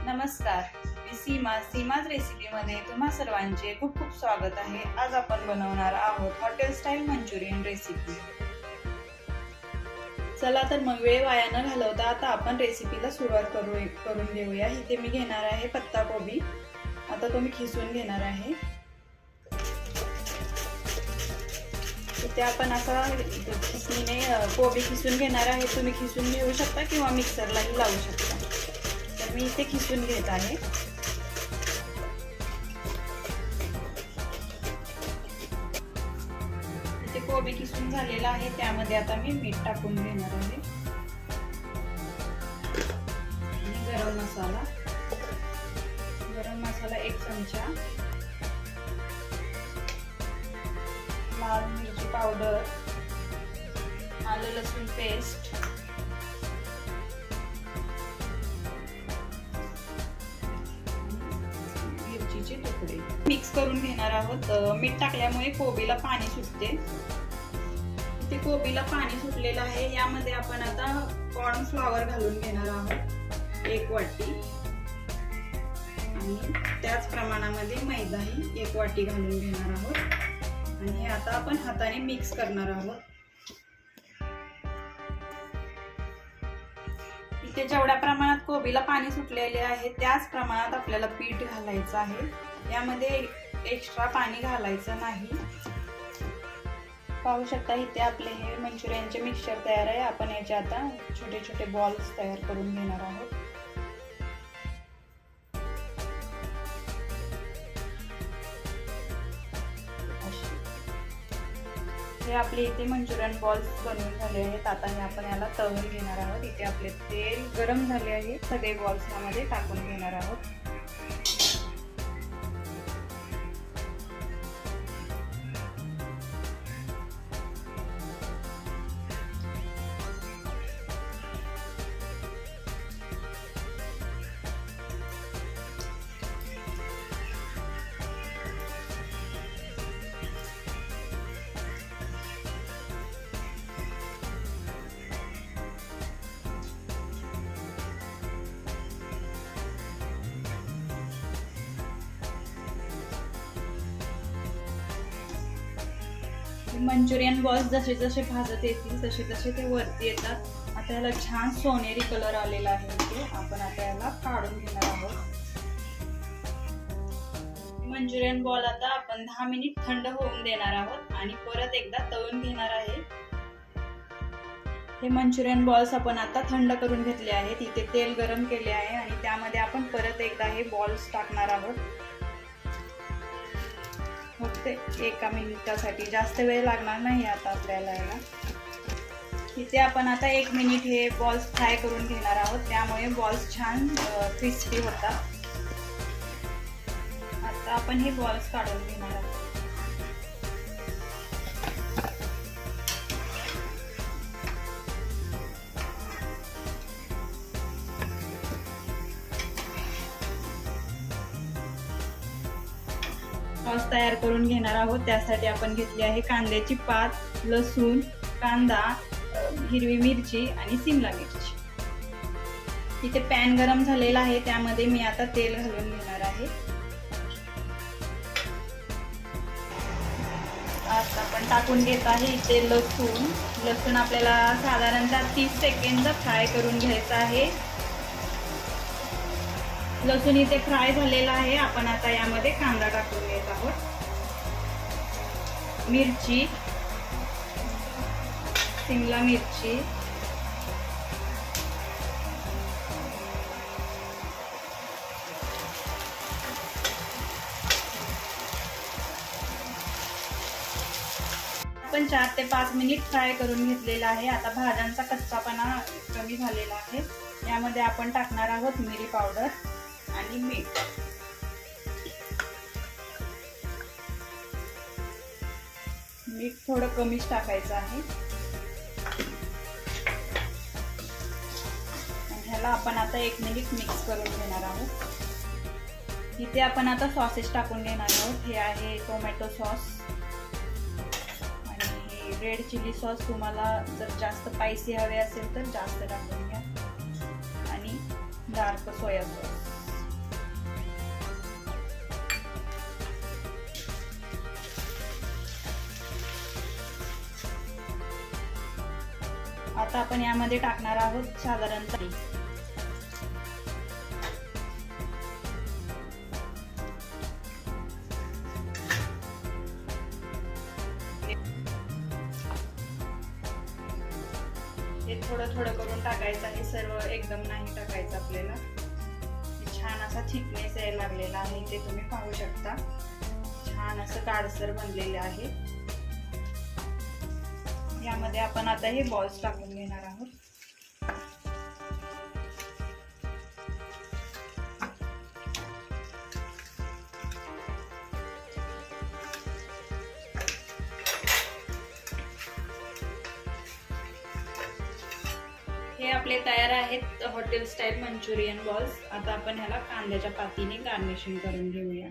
नमस्कार, मी सीमाज रेसिपीमध्ये तुम्हा सर्वांचे खूप खूप स्वागत आहे। आज आपण बनवणार आहोत हॉटेल स्टाईल मंचुरियन रेसिपी। चला तर मग वेळ वाया न घालवता आता आपण रेसिपीला सुरुवात करून घेऊया। इथे मी घेणार आहे पत्ता कोबी। आता तो मी खिसून घेणार आहे। इथे आपण असा खिसणीने कोबी खिसून घेणार आहे। तुम्ही खिसून घेऊ शकता किंवा मिक्सरलाही लावू शकता। तर मी इथे खिसून घेत आहे। इथे कोबी खिसून झालेला आहे, त्यामध्ये आता मी मीठ टाकून घेणार आहे। गरम मसाला 1 चमचा, लाल मिरची पावडर, आलं लसूण पेस्ट, मिरचीचे तुकडे मिक्स करून घेणार आहोत। मीठ टाकल्यामुळे कोबीला पाणी सुटते। इथे कोबीला पाणी सुटलेलं आहे। यामध्ये आपण आता कॉर्न फ्लॉवर घालून घेणार आहोत 1 वाटी आणि त्याच प्रमाणामध्ये मैदाही 1 वाटी घालून घेणार आहोत आणि हे आता आपण हाताने मिक्स करणार आहोत। इथे जेवढ्या प्रमाणात कोबीला पाणी सुटलेले आहे त्याच प्रमाणात आपल्याला पीठ घालायचं आहे। यामध्ये एक्स्ट्रा पाणी घालायचं नाही। पाहू शकता इथे आपले हे मंचुरियनचे मिक्सचर तयार आहे। आपण याचे आता छोटे छोटे बॉल्स तयार करून घेणार आहोत। हे आपले इथे मंचुरियन बॉल्स बनवून झाले आहेत। आता हे आपण याला तळून घेणार आहोत। इथे आपले तेल गरम झाले आहे। सगळे बॉल्स यामध्ये टाकून घेणार आहोत। मंचुरियन बॉल्स जसे जसे भाजत येतील तसे तसे ते वरती येतात। आता याला छान सोनेरी कलर आलेला आहे। इथे आपण आता याला काढून घेणार आहोत। मंचुरियन बॉल आता आपण 10 मिनिट थंड होऊन देणार आहोत आणि परत एकदा तळून घेणार आहे। हे मंचुरियन बॉल्स आपण आता थंड करून घेतले आहेत। इथे तेल गरम केले आहे आणि त्यामध्ये आपण परत एकदा हे बॉल्स टाकणार आहोत। फक्त 1 मिनिटासाठी, जास्त वेळ लागणार नाही आता आपल्याला याला। इथे आपण आता 1 मिनिट हे बॉल्स फ्राय करून घेणार आहोत, त्यामुळे बॉल्स छान क्रिस्पी होतात। आता आपण हे बॉल्स काढून घेणार आहोत। सॉस तयार करून घेणार आहोत। त्यासाठी आपण घेतली आहे कांद्याची पात, लसूण, कांदा, हिरवी मिरची आणि शिमला मिरची। इथे पॅन गरम झालेला आहे, त्यामध्ये मी आता तेल घालून घेणार आहे। आता आपण टाकून घेत आहे इथे लसूण आपल्याला साधारणतः 30 सेकंद फ्राय करून घ्यायचा आहे। लसूण इथे फ्राय झालेला आहे। आपण आता यामध्ये कांदा टाकून घेत आहोत, मिरची, शिमला मिरची, आपण 4 ते 5 मिनिट फ्राय करून घेतलेला आहे। आता भाज्यांचा कच्चापणा कमी झालेला आहे। यामध्ये आपण टाकणार आहोत मिरी पावडर आणि मीठ। मीठ थोडं कमीच टाकायचं आहे। ह्याला आपण आता 1 मिनिट मिक्स करून घेणार आहोत। इथे आपण आता सॉसेस टाकून घेणार आहोत। हे आहे टोमॅटो सॉस आणि रेड चिली सॉस। तुम्हाला जर जास्त स्पायसी हवे असेल तर जास्त टाकून घ्या आणि डार्क सोया सॉस। आता आपण यामध्ये टाकणार आहोत साधारणतः हे थोडं थोडं करून टाकायचं आहे, सर्व एकदम नाही टाकायचं आपल्याला। छान असा थिकनेस यायला लागलेला आहे, ते तुम्ही पाहू शकता। छान असं गाढसर बनलेले आहे। यामध्ये आपण आता हे बॉल्स टाकून घेणार आहोत। हे आपले तयार आहेत हॉटेल स्टाईल मंचुरियन बॉल्स। आता आपण ह्याला कांद्याच्या पातीने गार्निशिंग करून घेऊया।